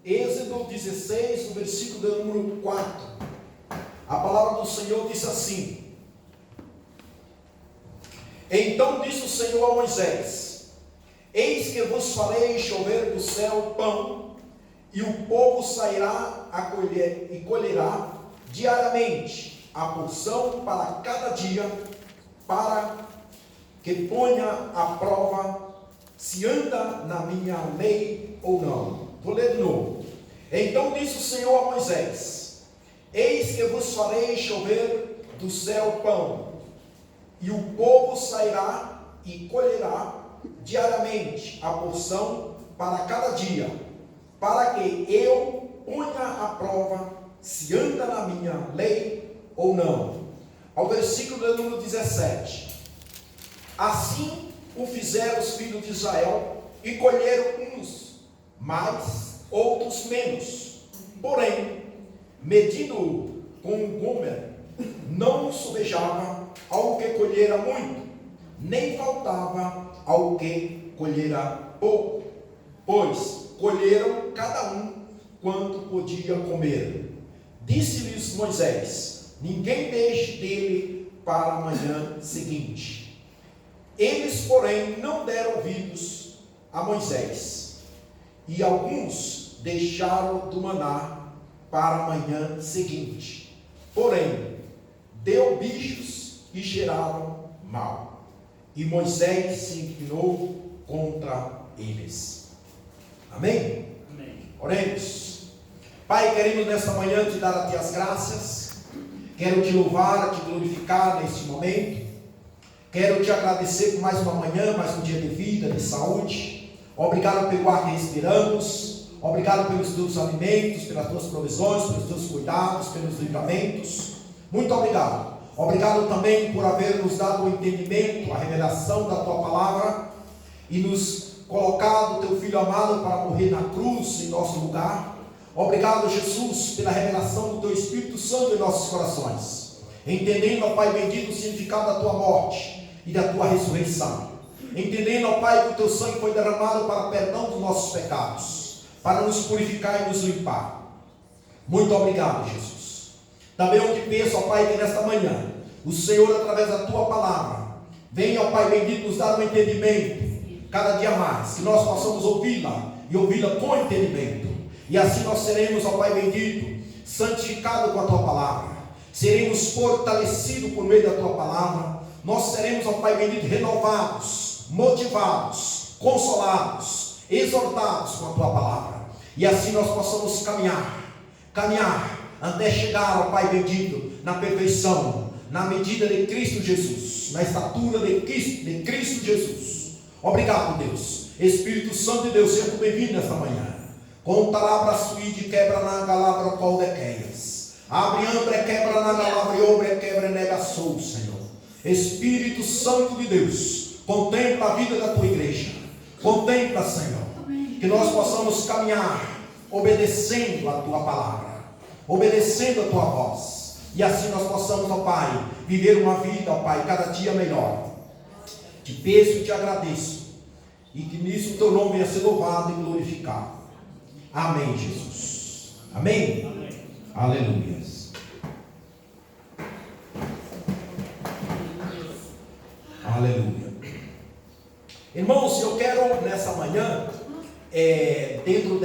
Êxodo 16, no versículo de número 4. A palavra do Senhor diz assim: Então disse o Senhor a Moisés: Eis que vos farei chover do céu pão, e o povo sairá a colher e colherá diariamente a porção para cada dia, para que ponha à prova se anda na minha lei ou não. Vou ler de novo. Então disse o Senhor a Moisés: Eis que vos farei chover do céu pão, e o povo sairá e colherá diariamente a porção para cada dia, para que eu ponha à prova se anda na minha lei ou não. Ao versículo de número 17. Assim o fizeram os filhos de Israel, e colheram uns mais, outros menos. Porém, medindo com um gomer, não sobejava ao que colhera muito, nem faltava ao que colhera pouco, pois colheram cada um quanto podia comer. Disse-lhes Moisés: Ninguém deixe dele para a manhã seguinte. Eles, porém, não deram ouvidos a Moisés, e alguns deixaram do maná para a manhã seguinte. Porém, deu bichos e cheiraram mal, e Moisés se inclinou contra eles. Amém? Amém. Oremos. Pai, queremos nesta manhã te dar a ti as graças, quero te louvar, te glorificar neste momento. Quero te agradecer por mais uma manhã, mais um dia de vida, de saúde. Obrigado pelo ar que respiramos. Obrigado pelos teus alimentos, pelas tuas provisões, pelos teus cuidados, pelos livramentos. Muito obrigado. Obrigado também por haver nos dado o entendimento, a revelação da tua palavra e nos colocado o teu Filho amado para morrer na cruz em nosso lugar. Obrigado, Jesus, pela revelação do teu Espírito Santo em nossos corações. Entendendo, ó Pai bendito, o significado da tua morte e da tua ressurreição, entendendo, ó Pai, que o teu sangue foi derramado para perdão dos nossos pecados, para nos purificar e nos limpar. Muito obrigado, Jesus. Também eu te peço, ó Pai, que nesta manhã o Senhor, através da tua palavra, venha, ó Pai bendito, nos dar um entendimento cada dia mais, que nós possamos ouvi-la e ouvi-la com entendimento, e assim nós seremos, ó Pai bendito, santificados com a tua palavra, seremos fortalecidos por meio da tua palavra. Nós seremos, ó Pai bendito, renovados, motivados, consolados, exortados com a tua palavra. E assim nós possamos caminhar até chegar, ó Pai bendito, na perfeição, na medida de Cristo Jesus, na estatura de Cristo Jesus. Obrigado, Deus. Espírito Santo de Deus, seja bem-vindo nesta manhã. Com talabra suíde quebra na galabra col de queias. Abre ambre quebra na galabra e obre quebra nega sou, Senhor. Espírito Santo de Deus, contempla a vida da tua igreja. Contempla, Senhor, que nós possamos caminhar obedecendo a tua palavra, obedecendo a tua voz, e assim nós possamos, ó Pai, viver uma vida, ó Pai, cada dia melhor. Te peço e te agradeço, e que nisso o teu nome venha ser louvado e glorificado. Amém, Jesus. Amém? Amém. Aleluia. Aleluia. Irmãos, eu quero nessa manhã, dentro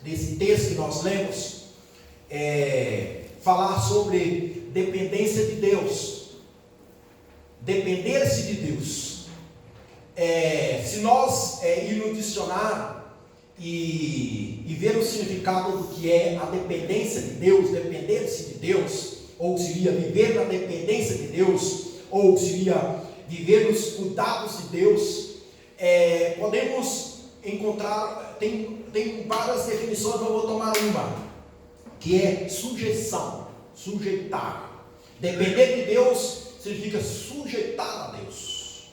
desse texto que nós lemos, falar sobre dependência de Deus. Depender-se de Deus. Se nós ir no dicionário e ver o significado do que é a dependência de Deus, depender-se de Deus, ou seria viver na dependência de Deus, ou seria viver nos cuidados de Deus, podemos encontrar, tem várias definições, eu vou tomar uma, que é sujeição, sujeitar. Depender de Deus significa sujeitar a Deus.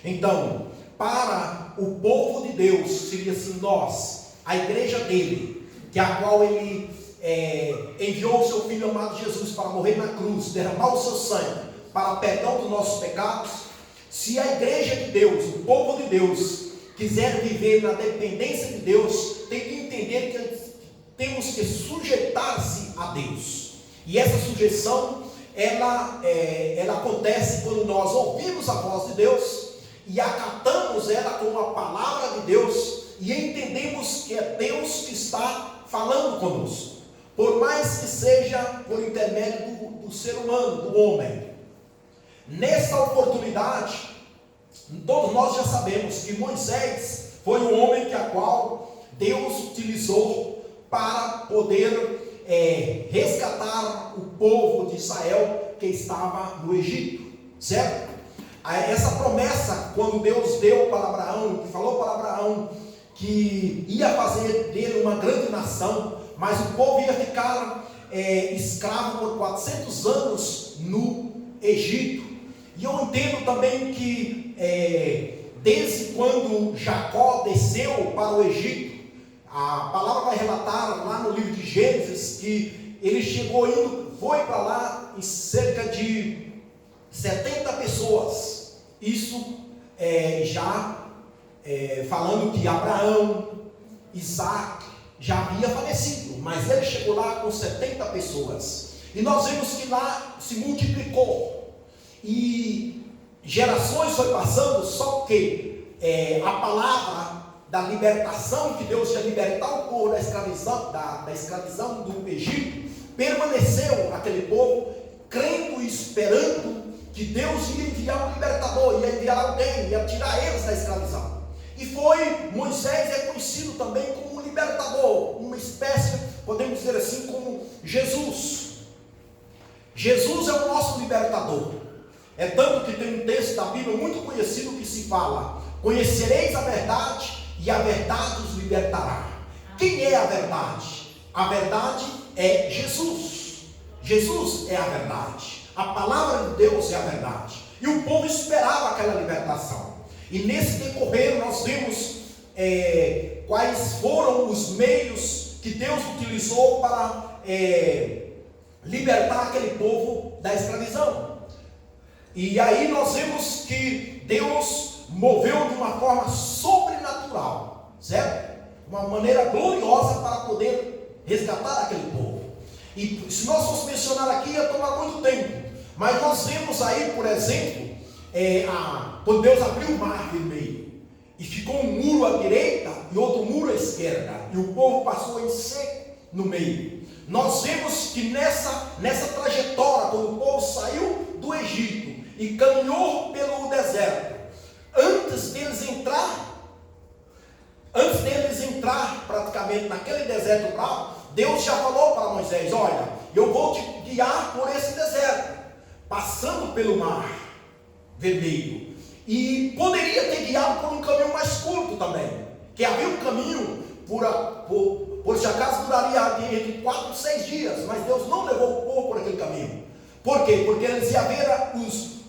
Então, para o povo de Deus, seria assim nós, a igreja dele, que a qual ele enviou o seu Filho amado Jesus para morrer na cruz, derramar o seu sangue, para perdão dos nossos pecados. Se a igreja de Deus, o povo de Deus, quiser viver na dependência de Deus, tem que entender que temos que sujeitar-se a Deus. E essa sujeição, ela acontece quando nós ouvimos a voz de Deus e acatamos ela como a palavra de Deus e entendemos que é Deus que está falando conosco, por mais que seja por intermédio do ser humano, do homem. Nessa oportunidade, todos nós já sabemos que Moisés foi um homem que a qual Deus utilizou para poder resgatar o povo de Israel que estava no Egito, certo? Essa promessa, quando Deus deu para Abraão, que falou para Abraão que ia fazer dele uma grande nação, mas o povo ia ficar escravo por 400 anos no Egito. E eu entendo também que desde quando Jacó desceu para o Egito, a palavra vai relatar lá no livro de Gênesis que ele foi para lá em cerca de 70 pessoas. Isso falando que Abraão, Isaac já havia falecido, mas ele chegou lá com 70 pessoas. E nós vemos que lá se multiplicou. E gerações foi passando, só que a palavra da libertação, que Deus ia libertar o povo da escravidão do Egito, permaneceu aquele povo, crendo e esperando que Deus ia enviar um libertador, ia enviar alguém, ia tirar eles da escravidão. E Moisés é conhecido também como um libertador, uma espécie, podemos dizer assim, como Jesus. Jesus é o nosso libertador. É tanto que tem um texto da Bíblia muito conhecido que se fala: conhecereis a verdade e a verdade os libertará. Quem é a verdade? A verdade é Jesus. Jesus é a verdade. A palavra de Deus é a verdade. E o povo esperava aquela libertação. E nesse decorrer nós vemos quais foram os meios que Deus utilizou para libertar aquele povo da escravidão. E aí nós vemos que Deus moveu de uma forma sobrenatural, certo? Uma maneira gloriosa para poder resgatar aquele povo. E se nós fossemos mencionar aqui, ia tomar muito tempo. Mas nós vemos aí, por exemplo, quando Deus abriu o mar vermelho, e ficou um muro à direita e outro muro à esquerda, e o povo passou em seco no meio. Nós vemos que nessa trajetória, quando o povo saiu do Egito e caminhou pelo deserto, antes deles entrar praticamente naquele deserto bravo, Deus já falou para Moisés: olha, eu vou te guiar por esse deserto, passando pelo mar vermelho. E poderia ter guiado por um caminho mais curto também, que havia um caminho por se acaso duraria entre 4 e 6 dias, mas Deus não levou o povo por aquele caminho. Por quê? Porque eles iam ver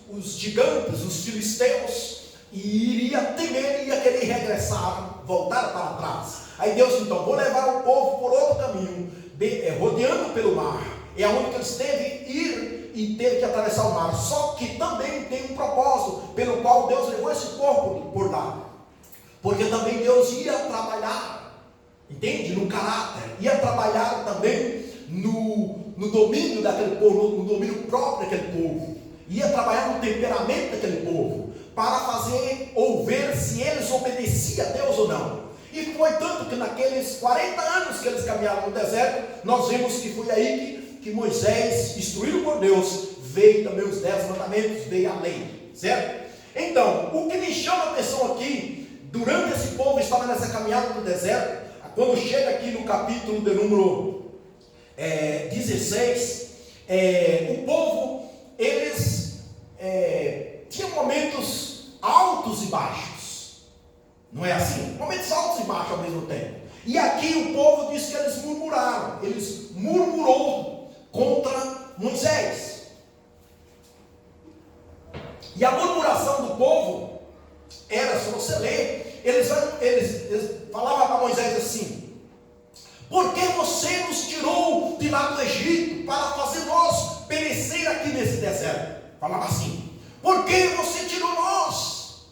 os gigantes, os filisteus, e iria temer e ia querer regressar, voltar para trás. Aí Deus então: vou levar o povo por outro caminho, rodeando pelo mar. É onde que eles devem ir e teve que atravessar o mar. Só que também tem um propósito pelo qual Deus levou esse povo por lá, porque também Deus ia trabalhar, entende? No caráter, ia trabalhar também no domínio daquele povo, no domínio próprio daquele povo, ia trabalhar no temperamento daquele povo, para fazer ou ver se eles obedeciam a Deus ou não. E foi tanto que naqueles 40 anos que eles caminharam no deserto, nós vemos que foi aí que Moisés, instruído por Deus, veio também os 10 mandamentos, veio a lei, certo? Então, o que me chama a atenção aqui, durante esse povo estava nessa caminhada no deserto, quando chega aqui no capítulo de número 16, o povo, eles tinham momentos altos e baixos, não é assim? Momentos altos e baixos ao mesmo tempo. E aqui o povo diz que eles murmuraram, eles murmurou contra Moisés. E a murmuração do povo era, se você ler, eles falavam para Moisés assim: por que você nos tirou de lá do Egito para fazer nós perecer aqui nesse deserto? Falava assim: por que você tirou nós?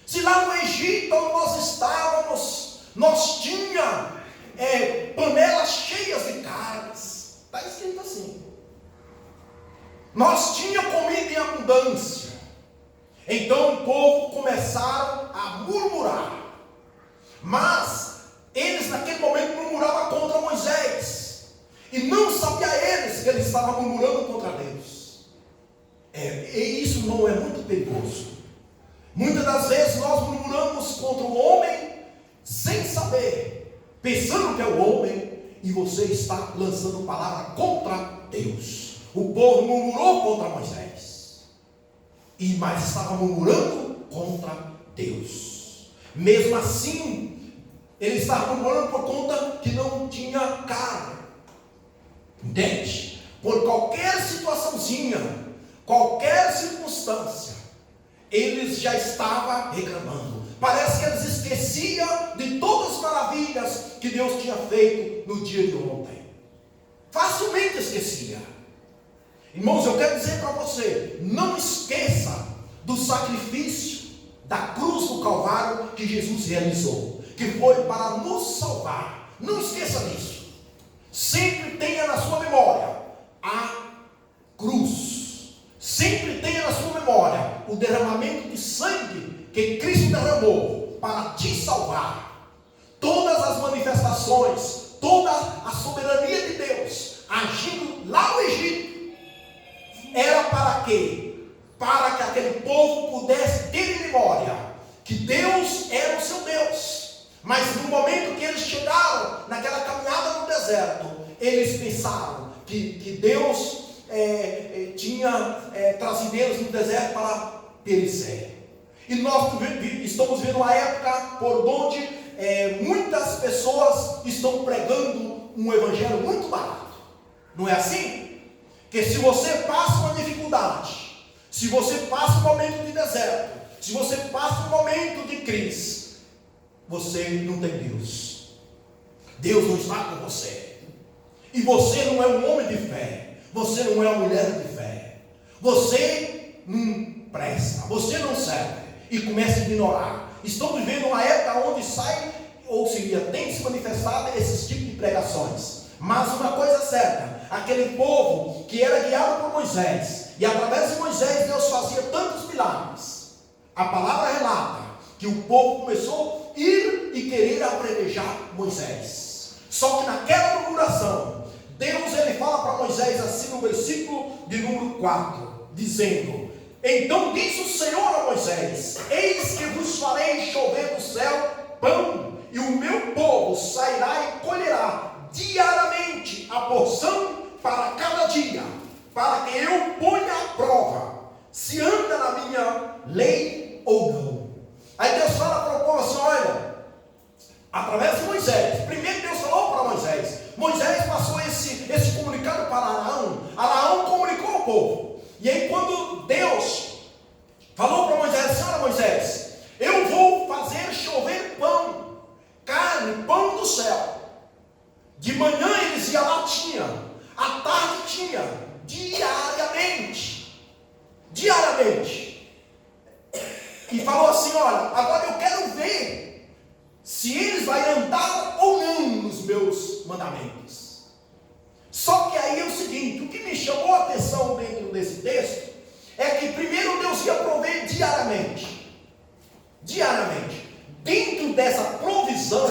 Se lá no Egito onde nós estávamos, nós tinha panelas cheias de carnes. Está escrito assim. Nós tínhamos comida em abundância. Então o povo começaram a murmurar. Mas eles naquele momento murmuravam contra Moisés. E não sabia eles que eles estavam murmurando contra Deus. E isso não é muito perigoso. Muitas das vezes nós murmuramos contra o homem sem saber, pensando que é o homem, e você está lançando palavra contra Deus. O povo murmurou contra Moisés, mas estava murmurando contra Deus. Mesmo assim, ele estava murmurando por conta que não tinha carne. Entende? Por qualquer situaçãozinha, qualquer circunstância, eles já estavam reclamando. Parece que eles esqueciam de todas as maravilhas que Deus tinha feito no dia de ontem. Facilmente esquecia. Irmãos, eu quero dizer para você, não esqueça do sacrifício da cruz do Calvário que Jesus realizou, que foi para nos salvar. Não esqueça disso. Sempre tenha na sua memória a cruz. Sempre tenha na sua memória o derramamento de sangue que Cristo derramou para te salvar. Todas as manifestações, toda a soberania de Deus agindo lá no Egito, era para quê? Para que aquele povo pudesse ter em memória que Deus era o seu Deus. Mas no momento que eles chegaram naquela caminhada no deserto, eles pensaram que Deus tinha trazido eles no deserto para perecer. E nós estamos vendo uma época por onde muitas pessoas estão pregando um evangelho muito barato. Não é assim? Que se você passa uma dificuldade, se você passa um momento de deserto, se você passa um momento de crise, você não tem Deus. Deus não está com você. E você não é um homem de fé. Você não é uma mulher de fé. Você não presta. Você não serve. E começa a ignorar. Estamos vivendo uma época onde tem se manifestado esses tipos de pregações. Mas uma coisa certa, aquele povo que era guiado por Moisés, e através de Moisés Deus fazia tantos milagres. A palavra relata que o povo começou a ir e querer apedrejar Moisés. Só que naquela murmuração, Deus ele fala para Moisés assim no versículo de número 4, dizendo: então diz o Senhor a Moisés: eis que vos farei chover do céu pão, e o meu povo sairá e colherá diariamente a porção para cada dia, para que eu ponha à prova se anda na minha lei ou não. Aí Deus fala para o povo assim: olha, através de Moisés. Primeiro Deus falou para Moisés. Moisés passou esse comunicado para Arão. Arão comunicou ao povo. E aí quando Deus falou para Moisés assim: olha Moisés, eu vou fazer chover pão, carne, pão do céu. De manhã eles iam lá, tinha. À tarde tinha. Diariamente. E falou assim: olha, agora eu quero ver se eles vão andar ou não nos meus mandamentos. Só que aí é o seguinte: o que me chamou a atenção dentro desse texto é que primeiro Deus ia prover diariamente. Dentro dessa provisão,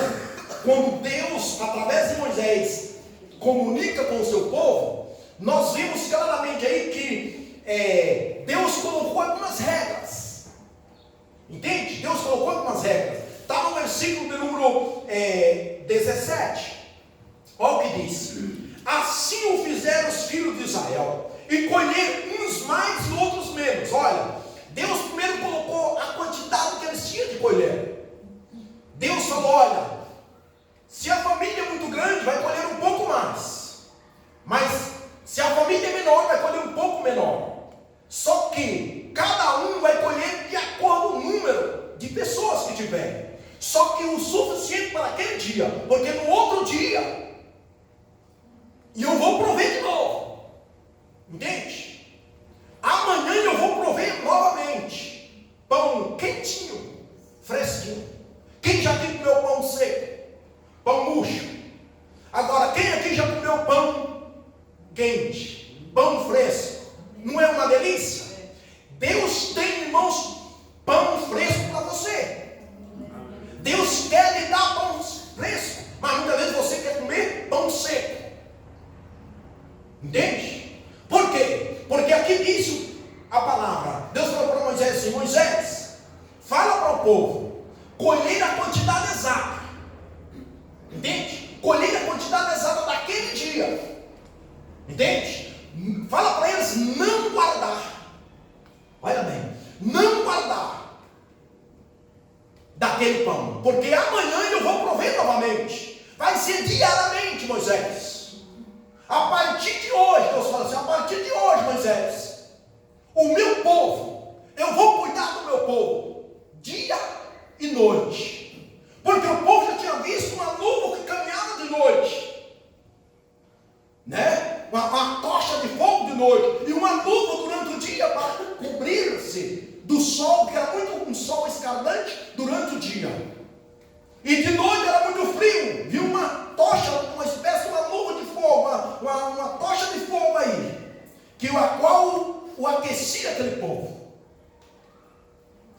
quando Deus, através de Moisés, comunica com o seu povo, nós vimos claramente aí que Deus colocou algumas regras. Entende? Deus colocou algumas regras. Está no versículo de número 17. Olha o que diz: assim o fizeram os filhos de Israel, e colheram uns mais e outros menos. Olha, Deus primeiro colocou a quantidade que eles tinham de colher. Deus falou: olha, se a família é muito grande, vai colher um pouco mais. Mas se a família é menor, vai colher um pouco menor. Só que cada um vai colher de acordo com o número de pessoas que tiver. Só que o suficiente para aquele dia. Porque no outro dia, eu vou prover de novo. Entende? Amanhã eu vou prover novamente. Pão quentinho, fresquinho. Quem já tem comeu pão seco? Pão murcho. comeu pão quente, pão fresco. Não é uma delícia? Deus tem, irmãos, pão fresco para você. Deus quer lhe dar pão fresco, mas muitas vezes você quer comer pão seco. Entende? Por quê? Porque aqui diz a palavra. Deus falou para Moisés assim: Moisés, fala para o povo colher a quantidade exata. Entende? Colher a quantidade exata daquele dia. Entende? Fala para eles não guardar. Olha bem, não guardar daquele pão, porque amanhã eu vou prover novamente. Vai ser diariamente, Moisés. A partir de hoje, Deus fala assim: a partir de hoje, Moisés, o meu povo, eu vou cuidar do meu povo dia e noite, porque o povo já tinha visto uma nuvem que caminhava de noite, né? Uma tocha de fogo de noite, e uma nuvem durante o dia para cobrir-se do sol, que era muito um sol escaldante durante o dia, e de noite era muito frio. Viu uma tocha, uma espécie de uma nuvem de fogo, uma tocha de fogo aí, a qual o aquecia aquele povo.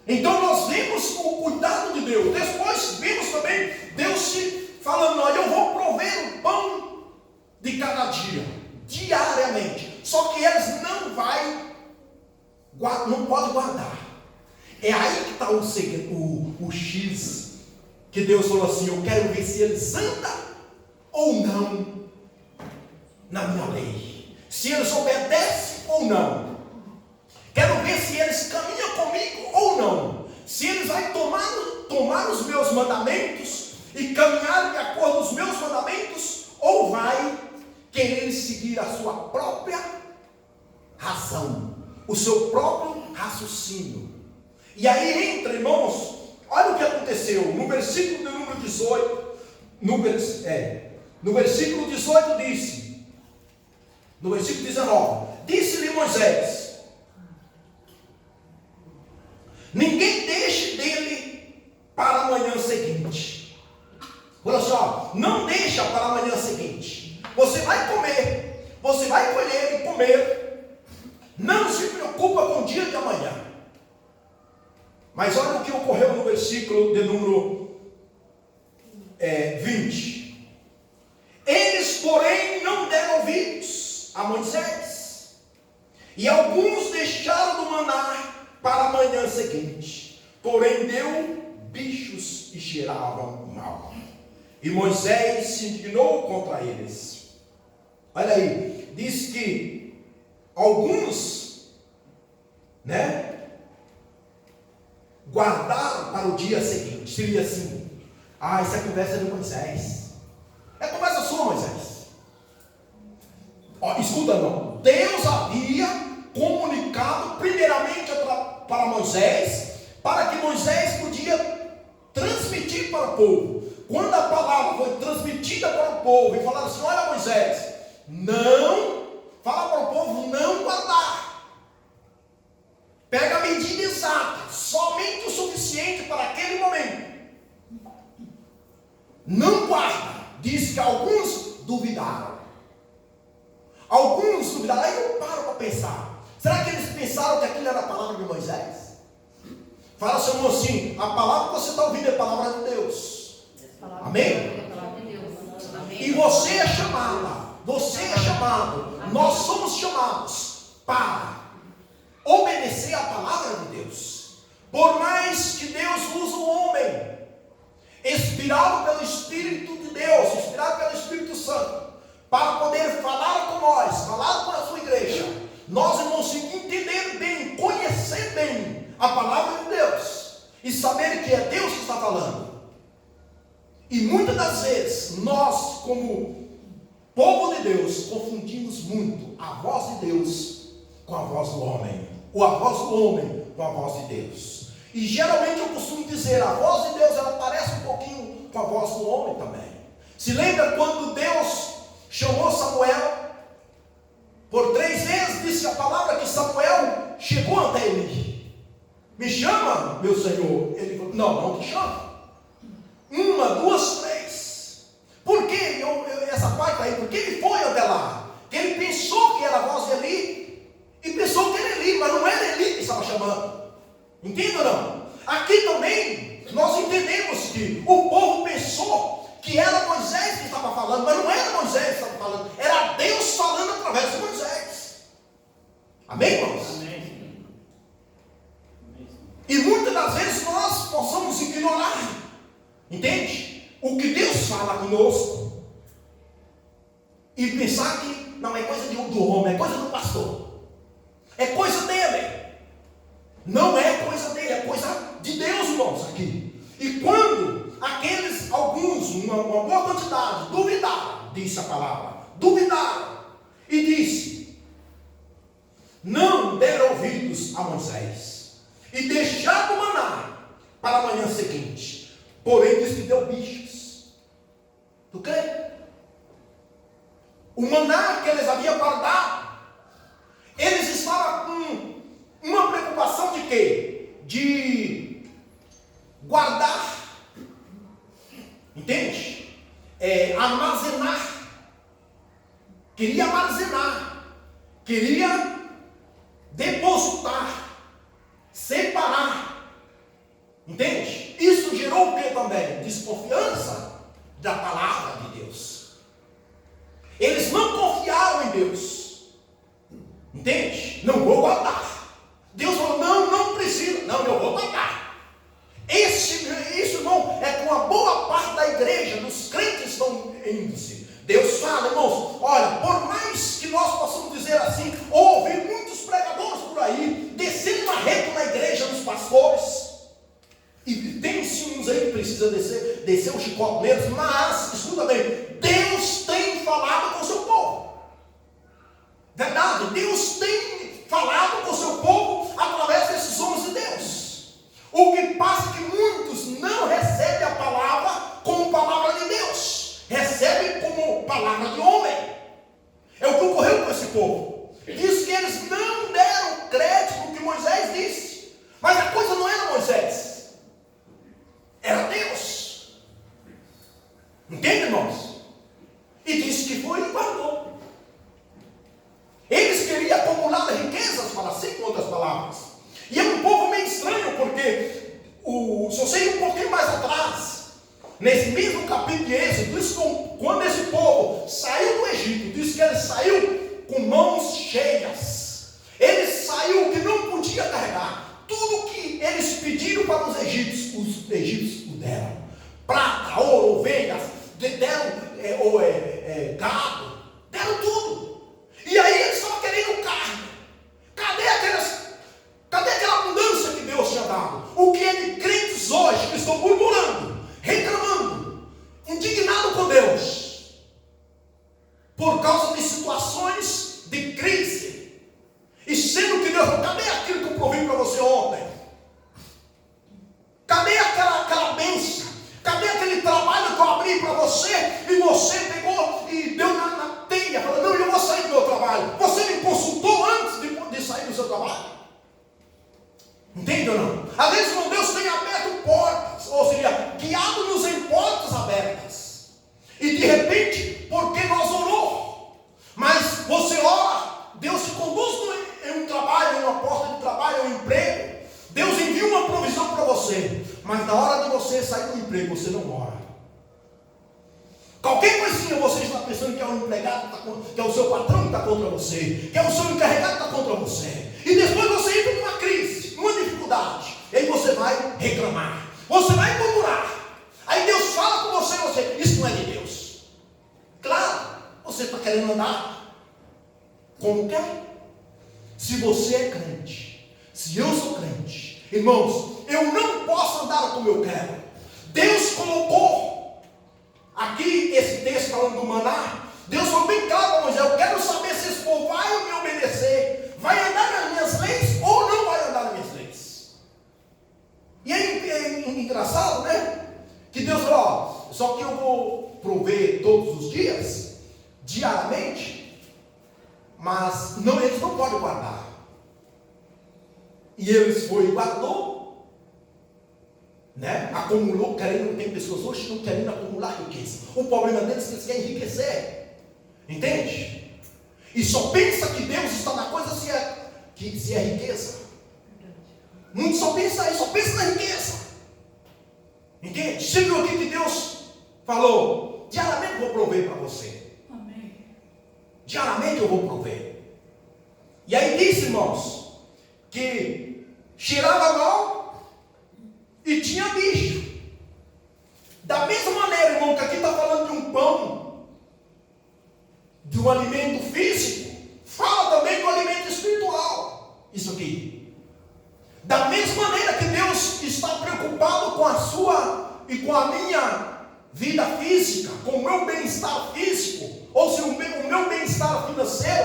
Então nós vimos o cuidado de Deus. Depois vimos também Deus se falando: olha, eu vou prover o pão de cada dia, diariamente. Só que eles não podem guardar. É aí que está o segredo, o X, que Deus falou assim: eu quero ver se eles andam ou não na minha lei, se eles obedecem ou não. Quero ver se eles caminham comigo ou não, se eles vão tomar os meus mandamentos e caminhar de acordo com os meus mandamentos, ou vai querer seguir a sua própria razão, o seu próprio raciocínio. E aí entra, irmãos, olha o que aconteceu no versículo de número 18. No versículo 18 disse, no versículo 19: disse-lhe Moisés: ninguém deixe dele para a manhã seguinte. Olha só, não deixa para a manhã seguinte. Você vai comer, você vai colher e comer. Não se preocupa com o dia de amanhã. Mas olha o que ocorreu no versículo de número 20. Eles, porém, não deram ouvidos a Moisés, e alguns deixaram do maná para a manhã seguinte, porém deu bichos e cheiravam mal. E Moisés se indignou contra eles. Olha aí, diz que alguns, guardaram para o dia seguinte. Seria assim: isso é conversa de Moisés. É conversa sua, Moisés. Escuta, não. Deus havia comunicado primeiramente para Moisés, para que Moisés podia transmitir para o povo. Quando a palavra foi transmitida para o povo e falaram assim: olha, Moisés, não, fala para o povo não guardar. Pega a medida exata, somente o suficiente para aquele momento. Não guarda. Diz que alguns duvidaram. Alguns duvidaram. Aí eu paro para pensar: será que eles pensaram que aquilo era a palavra de Moisés? Fala, seu irmão, assim: a palavra que você está ouvindo é a palavra de Deus. Amém? E você é chamada. Você é chamado. Nós somos chamados para obedecer a palavra de Deus. Por mais que Deus use o homem, inspirado pelo Espírito de Deus, inspirado pelo Espírito Santo, para poder falar com nós, falar com a sua igreja, nós vamos entender bem, conhecer bem a palavra de Deus e saber que é Deus que está falando. E muitas das vezes nós, como povo de Deus, confundimos muito a voz de Deus com a voz do homem, ou a voz do homem com a voz de Deus. E geralmente eu costumo dizer: a voz de Deus, ela parece um pouquinho com a voz do homem também. Se lembra quando Deus chamou Samuel? Por 3 vezes disse a palavra que Samuel chegou até ele: me chama, meu Senhor. Ele falou: não te chamo. 1, 2, 3. Por que essa parte aí? Porque ele foi Moisés que estava falando, mas não era Moisés que estava falando, era Deus falando através de Moisés. Amém, irmãos? Amém. E muitas das vezes nós possamos ignorar, entende? O que Deus fala conosco e pensar que não é coisa do homem, é coisa do pastor, é coisa dele. Não é coisa dele, é coisa de Deus, irmãos, aqui. E quando alguns, uma boa quantidade, duvidaram, disse a palavra, duvidaram, e disse, não deram ouvidos a Moisés, e deixaram o maná para a manhã seguinte, porém diz que deu bichos. Tu crê? O maná que eles haviam guardado, eles estavam com uma preocupação de quê? De guardar, entende? Armazenar, queria depositar, separar, entende? Isso gerou o que também? Desconfiança da palavra de Deus. Eles não confiaram em Deus, entende? Não vou guardar. Deus falou, não precisa. Não, eu vou guardar. Isso não é com a boa parte da igreja, dos crentes estão indo-se. Deus fala, irmãos, olha, por mais que nós possamos dizer assim, houve muitos pregadores por aí, descendo uma reta na igreja dos pastores, e tem sim uns aí que precisa descer um chicote neles, mas, escuta bem, Deus tem falado com o seu povo. Verdade, Deus tem falado com o seu povo através desses homens de Deus. O que passa é que muitos não recebem a palavra como palavra de Deus, recebem como palavra de homem. É o que ocorreu com esse povo. Diz que eles não deram crédito no que Moisés disse, mas a coisa não era Moisés, era Deus. Entende, irmãos? E disse que foi e guardou. Eles queriam acumular riquezas para si, com outras palavras. E é um povo meio estranho, porque se você ir um pouquinho mais atrás, nesse mesmo capítulo de Êxodo, diz que quando esse povo saiu do Egito, diz que ele saiu com mãos cheias. Ele saiu que não podia carregar. Tudo que eles pediram para os egípcios o deram. Prata, ouro, ovelhas, deram gado, deram tudo. E aí eles estavam querendo carne. Cadê aquela abundância que Deus tinha dado? O que é de crentes hoje que estão murmurando, reclamando, indignados com Deus, por causa de situações de crise, e sendo que Deus, cadê aquilo que eu provei para você ontem? Cadê aquela bênção? Cadê aquele trabalho que eu abri para você, e você pegou e deu na teia, falou, não, eu vou sair do meu trabalho. Você me consultou antes de sair do seu trabalho? Entende ou não? Às vezes, irmão, Deus tem aberto portas, ou seja, guiado-nos em portas abertas. E de repente, porque nós orou, mas você ora, Deus te conduz em um trabalho, em uma porta de trabalho, em um emprego. Deus envia uma provisão para você, mas na hora de você sair do emprego, você não ora. Qualquer coisinha você está pensando que é o empregado, que é o seu patrão que está contra você, que é o seu encarregado que está contra você. E depois você entra numa crise, numa dificuldade. E aí você vai reclamar, você vai murmurar. Aí Deus fala com você, isso não é de Deus. Claro, você está querendo andar como quer. Se você é crente, se eu sou crente, irmãos, eu não posso andar como eu quero. Deus colocou aqui esse texto falando do maná. Deus falou bem claro para Moisés, eu quero saber se esse povo vai me obedecer, vai andar nas minhas leis ou não vai andar nas minhas leis. E é engraçado, né? Que Deus falou, só que eu vou prover todos os dias, diariamente, mas eles não podem guardar. E eles foi e guardou, né? Acumulou, tem pessoas hoje que não querem acumular riqueza. O problema deles é que eles querem enriquecer, entende? E só pensa que Deus está na coisa se é riqueza. Muitos só pensam aí, só pensam na riqueza, entende? Você viu aqui que Deus falou Diariamente eu vou prover para você. Amém. Diariamente eu vou prover. E aí disse, irmãos, que cheirava mal e tinha bicho. Da mesma maneira, irmão, que aqui está falando de um pão, de um alimento físico, fala também do alimento espiritual. Isso aqui. Da mesma maneira que Deus está preocupado com a sua e com a minha vida física, com o meu bem-estar físico, ou seja, o meu bem-estar financeiro,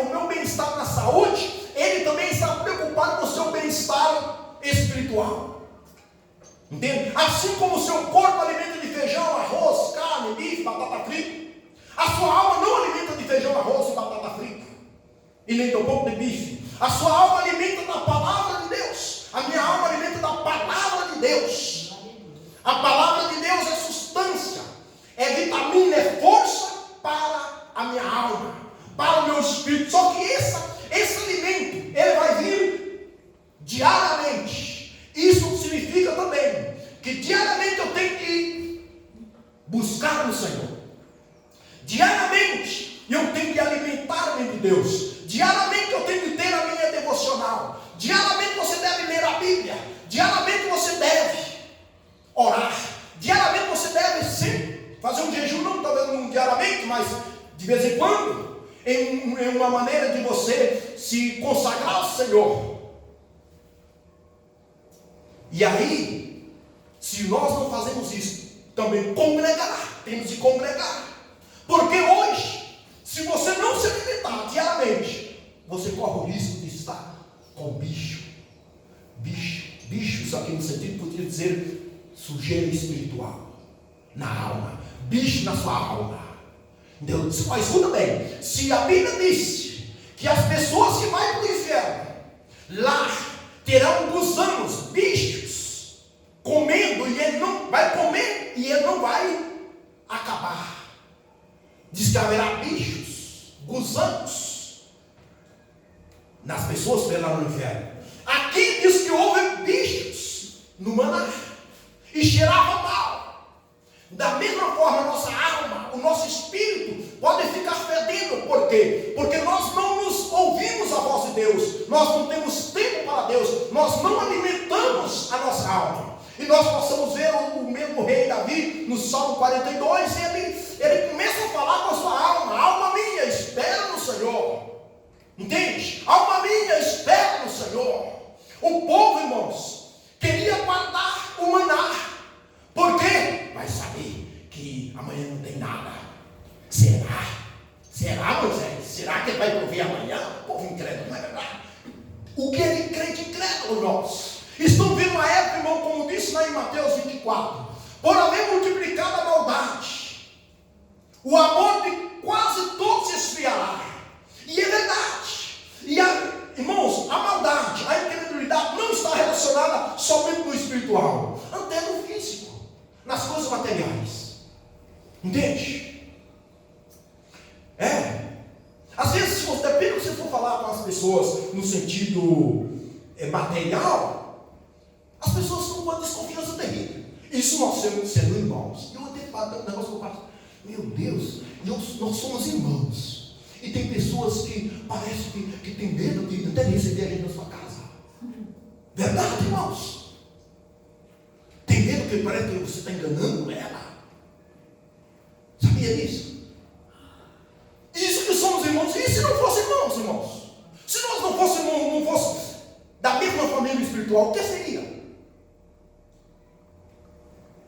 o meu bem-estar na saúde, Ele também está preocupado com o seu bem-estar espiritual. Entende? Assim como o seu corpo alimenta de feijão, arroz, carne, bife, batata frita, a sua alma não alimenta de feijão, arroz e batata frita, e nem tampouco de bife. A sua alma alimenta da palavra de Deus. A minha alma alimenta da palavra de Deus. A palavra de Deus é substância, é vitamina, é força para a minha alma, para o meu espírito. Só que esse alimento, ele vai vir diariamente. Isso significa também que diariamente eu tenho que buscar no Senhor. Diariamente eu tenho que alimentar-me de Deus. Diariamente eu tenho que ter a minha devocional. Diariamente você deve ler a Bíblia. Diariamente você deve orar. Diariamente você deve sempre fazer um jejum, não talvez não diariamente, mas de vez em quando, em uma maneira de você se consagrar ao Senhor. E aí, se nós não fazemos isso, também congregar, temos de congregar. Porque hoje, se você não se alimentar diariamente, você corre o risco de estar com bicho. Bicho, isso aqui no sentido poderia dizer sujeira espiritual na alma, bicho na sua alma. Deus, mas escuta bem, se a Bíblia disse que as pessoas que vão para o inferno, lá terão gusanos, bichos, comendo, e ele não vai comer, e ele não vai acabar. Diz que haverá bichos, gusanos, nas pessoas que lá no inferno. Aqui diz que houve bichos no maná, e cheirava mal. Da mesma forma, a nossa alma, o nosso espírito pode ficar fedendo. Por quê? Porque nós não nos ouvimos a voz de Deus, nós não temos tempo para Deus, nós não alimentamos a nossa alma. E nós possamos ver o mesmo rei Davi no Salmo 42, e ele começa a falar com a sua alma: alma minha, espera no Senhor. Entende? Alma minha, espera no Senhor. O povo, irmãos, queria guardar o maná. Por quê? Vai saber que amanhã não tem nada. Será? Será, Moisés? Será que ele vai prover amanhã? O povo incrédulo, não é verdade? O que é de crente incrédulo, irmãos? Estão vendo uma época, irmão, como disse lá em Mateus 24, por haver multiplicado a maldade, o amor de quase todos se esfriará. E é verdade. Irmãos, a maldade, a incredulidade não está relacionada somente no espiritual, até no físico, nas coisas materiais. Entende? Às vezes, depende do que você for falar com as pessoas no sentido material, as pessoas estão com uma desconfiança terrível. Isso nós sendo irmãos. Eu até falo um negócio que eu faço. Meu Deus, nós somos irmãos. E tem pessoas que parece que tem medo de até receber a gente na sua casa. Verdade, irmãos? Tem medo que parece que você está enganando ela. Sabia disso? Isso que somos irmãos. E se não fossem irmãos? Se nós não fôssemos da mesma família espiritual, o que seria?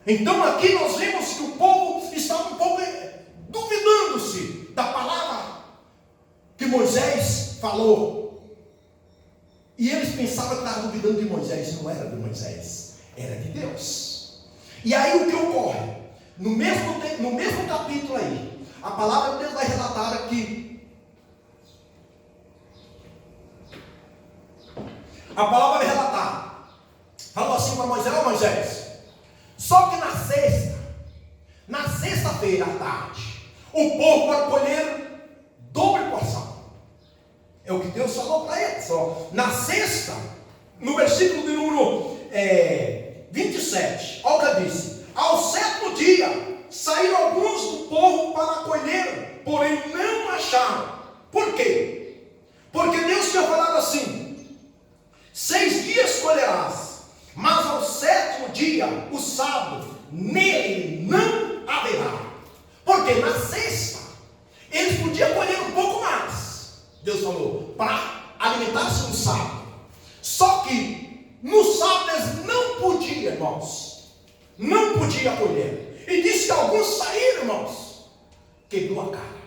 Então aqui nós vemos que o povo estava um pouco duvidando-se da palavra que Moisés falou. E eles pensavam que estavam duvidando de Moisés. Não era de Moisés, era de Deus. E aí o que ocorre? No mesmo capítulo aí, a palavra de Deus vai relatar aqui. A palavra vai relatar. Falou assim para Moisés: ó Moisés, só que na sexta-feira à tarde, o povo vai colher doble porção. É o que Deus falou para eles. Ó. Na sexta, no versículo de número 27, olha o que disse: ao sétimo dia saíram alguns do povo para colher, porém não acharam. Por quê? Porque Deus tinha falado assim: 6 dias colherás, mas ao 7º dia, o sábado, nele não haverá. Porque na sexta, eles podiam colher um pouco mais. Deus falou, para alimentar-se no sábado. Só que no sábado eles não podiam, irmãos. Não podiam colher. E disse que alguns saíram, irmãos. Quebrou a cara.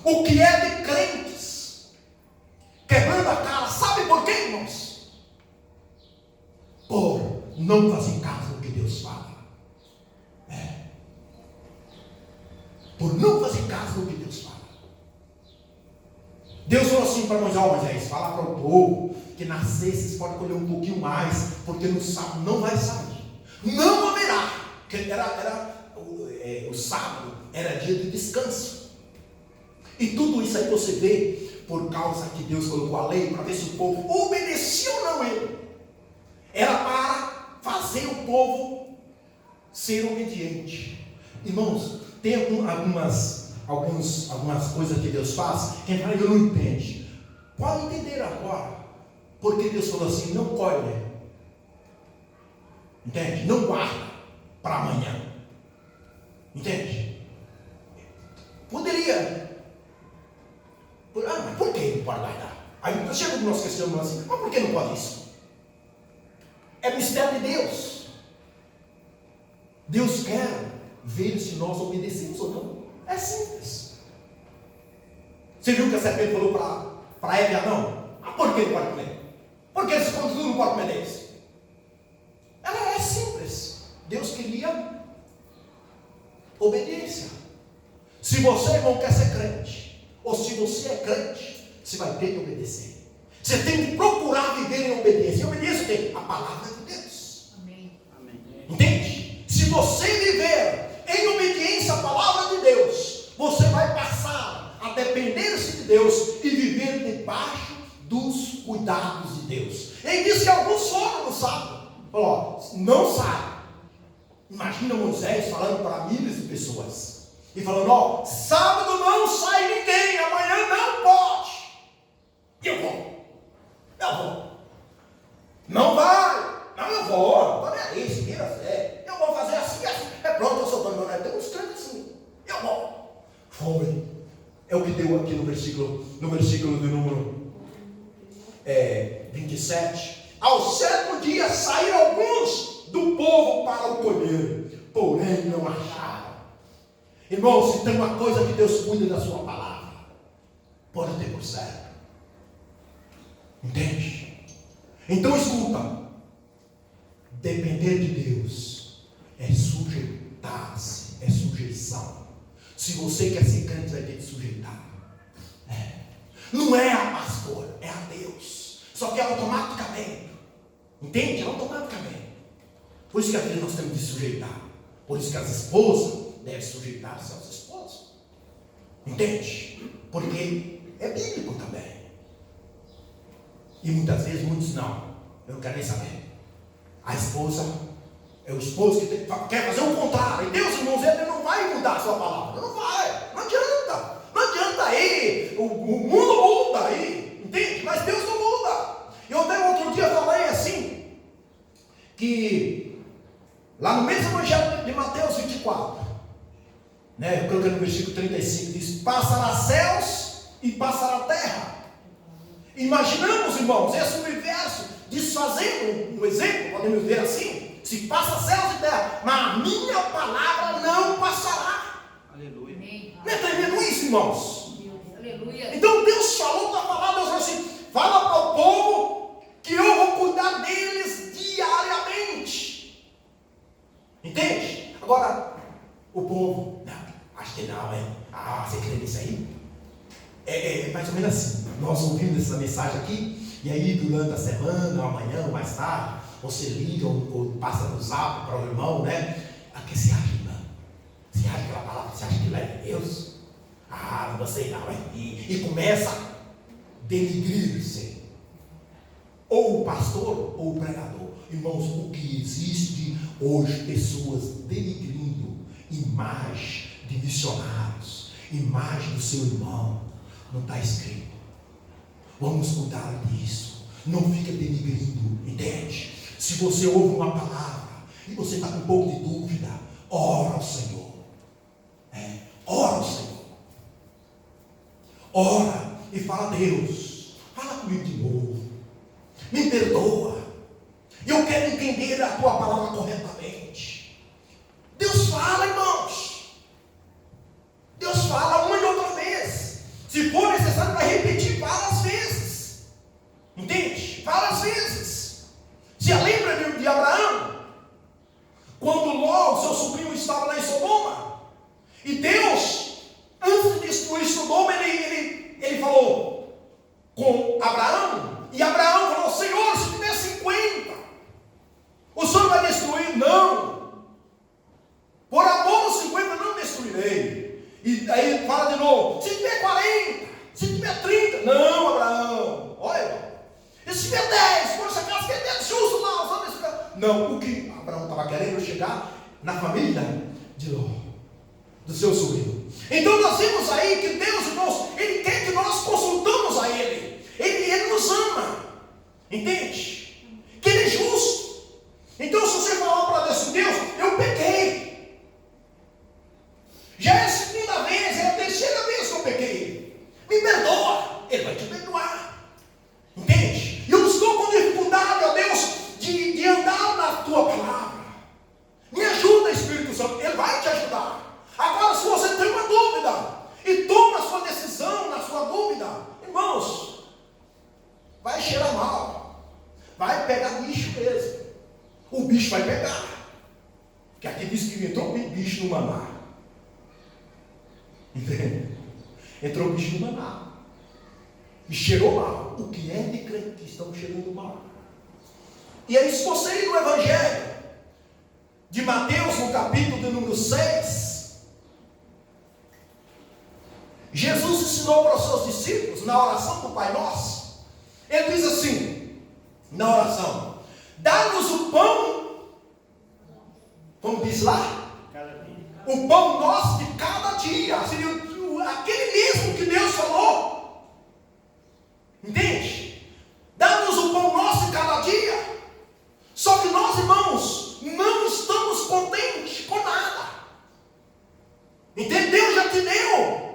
O que é de crentes quebrando a cara, sabe por quê, irmãos? Por não fazer caso do que Deus fala. Por não fazer caso do que Deus fala. Deus falou assim para Moisés: fala para o povo que na sexta vocês podem colher um pouquinho mais, porque no sábado não vai sair. Não haverá. Porque o sábado era dia de descanso. E tudo isso aí você vê por causa que Deus colocou a lei para ver se o povo obedecia ou não ele. Era para fazer o povo ser obediente. Irmãos, tem algumas coisas que Deus faz, quem fala eu não entende. Pode entender agora, porque Deus falou assim: não colhe, entende? Não guarda para amanhã, entende? Poderia, mas por que não pode guardar? Aí chega o nosso questionamento assim: mas por que não pode isso? É mistério de Deus. Deus quer ver se nós obedecemos ou não. É simples. Você viu que a serpente falou para Eva e Adão? Por que não pode comer? Por que esse conteúdo não pode comer deles? Ela é simples. Deus queria obediência. Se você, irmão, quer ser crente, ou se você é crente, você vai ter que obedecer. Você tem que procurar viver em obediência. E obediência tem a palavra de Deus. Amém. Entende? Se você viver em obediência à palavra de Deus, você vai passar a depender-se de Deus e viver debaixo dos cuidados de Deus. Ele disse que alguns foram no sábado. Falou: não sai. Imagina Moisés falando para milhares de pessoas e falando: sábado não sai ninguém, amanhã não pode. Eu vou. Não vai. Não, eu vou. Não é isso, queira fé. Eu vou fazer assim. É pronto, eu sou dono. Tem uns crentes assim. Eu vou. Foi. É o que deu aqui no versículo de número 27. Ao 7º dia saíram alguns do povo para o colher, porém não acharam. Irmão, se tem uma coisa que Deus cuida da sua palavra, pode ter por certo. Entende? Então escuta. Depender de Deus é sujeitar-se, é sujeição. Se você quer ser crente, vai ter que sujeitar. Não é a pastor, é a Deus. Só que é automaticamente. Entende? Automaticamente. Por isso que às vezes nós temos que sujeitar. Por isso que as esposas devem sujeitar-se aos esposos. Entende? Porque é bíblico também. E muitas vezes muitos não. Eu não quero nem saber. A esposa é o esposo que quer fazer o contrário. E Deus, irmãos, ele não vai mudar a sua palavra. Não vai. Não adianta. Não adianta aí. O mundo muda aí. Entende? Mas Deus não muda. Eu até outro dia falei assim, que lá no mesmo evangelho de Mateus 24, eu coloquei no versículo 35, diz: passará céus e passará terra. Imaginamos, irmãos, esse universo desfazendo, um exemplo, podemos ver assim: se passa céus e terra, mas a minha palavra não passará. Aleluia. Não é tremendo isso, irmãos? Aleluia. Então Deus falou da palavra, Deus falou assim: fala para o povo que eu vou cuidar deles diariamente. Entende? Agora, o povo, não, acho que não, hein? Você crê nisso aí? É mais ou menos assim. Nós ouvimos essa mensagem aqui, e aí durante a semana, ou amanhã, ou mais tarde, você liga ou passa no zap para o irmão, O que você acha, irmão? Você acha aquela palavra, você acha que lá é Deus? Não gostei não, hein? E começa a denigrir-se. Ou o pastor, ou o pregador. Irmãos, o que existe hoje, pessoas denigrindo imagem de missionários, imagem do seu irmão, não está escrito. Vamos cuidar disso. Não fica denigrindo, entende? Se você ouve uma palavra e você está com um pouco de dúvida, ora ao Senhor. Ora ao Senhor. Ora e fala: Deus, fala comigo de novo. Me perdoa. Eu quero entender a tua palavra corretamente. Deus fala, irmãos. Deus fala uma e outra vez. Se for necessário, vai repetir várias vezes. Entende? Várias vezes. Se lembra de Abraão? Quando Ló, seu sobrinho, estava lá em Sodoma. E Deus, antes de destruir Sodoma, ele falou com Abraão. E Abraão falou: Senhor, se tiver 50, o Senhor vai destruir? Não. Por amor aos 50 não destruirei. E aí ele fala de novo: se tiver 40, se tiver 30, não, Abraão. Olha, e se tiver 10, por essa casa que é justo lá, usando esse cara. Não, o que Abraão estava querendo chegar na família de Ló, do seu sobrinho. Então nós vemos aí que Deus, irmãos, Ele quer que nós consultamos a Ele. Ele nos ama. Entende? Que Ele é justo. Então se você falar para Deus: eu pequei. Já é a segunda vez, é a terceira vez que eu pequei. Me perdoa. Ele vai te perdoar. Entende? Eu estou com dificuldade, ó Deus, de andar na tua palavra. Me ajuda, Espírito Santo. Ele vai te ajudar. Agora, se você tem uma dúvida e toma a sua decisão na sua dúvida, irmãos, vai cheirar mal. Vai pegar bicho mesmo. O bicho vai pegar. Porque aqui diz que entrou bicho no maná. Entende? Entrou bicho no maná. E cheirou mal. O que é de crente que estão cheirando mal? E aí, se você ir no Evangelho de Mateus, no capítulo de número 6, Jesus ensinou para os seus discípulos, na oração do Pai Nosso, Ele diz assim, na oração: dá-nos o pão, como diz lá, o pão nosso de cada dia, seria aquele mesmo que Deus falou. Entende? Dá-nos o pão nosso de cada dia. Só que nós, irmãos, não estamos contentes com nada. Entende? Deus já te deu.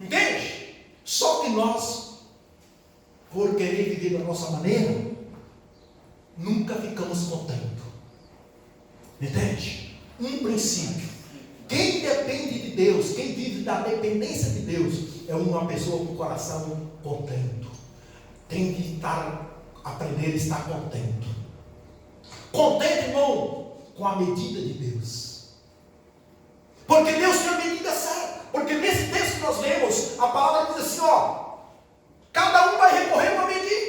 Entende? Só que nós, por querer viver da nossa maneira, nunca ficamos contentes. Entende? Um princípio: quem depende de Deus, quem vive da dependência de Deus, é uma pessoa com o coração contento. Tem que aprender a estar contente. Contente, irmão, com a medida de Deus. Porque Deus tem a medida certa. Porque nesse texto que nós lemos, a palavra diz assim, ó: cada um vai recorrer a uma medida.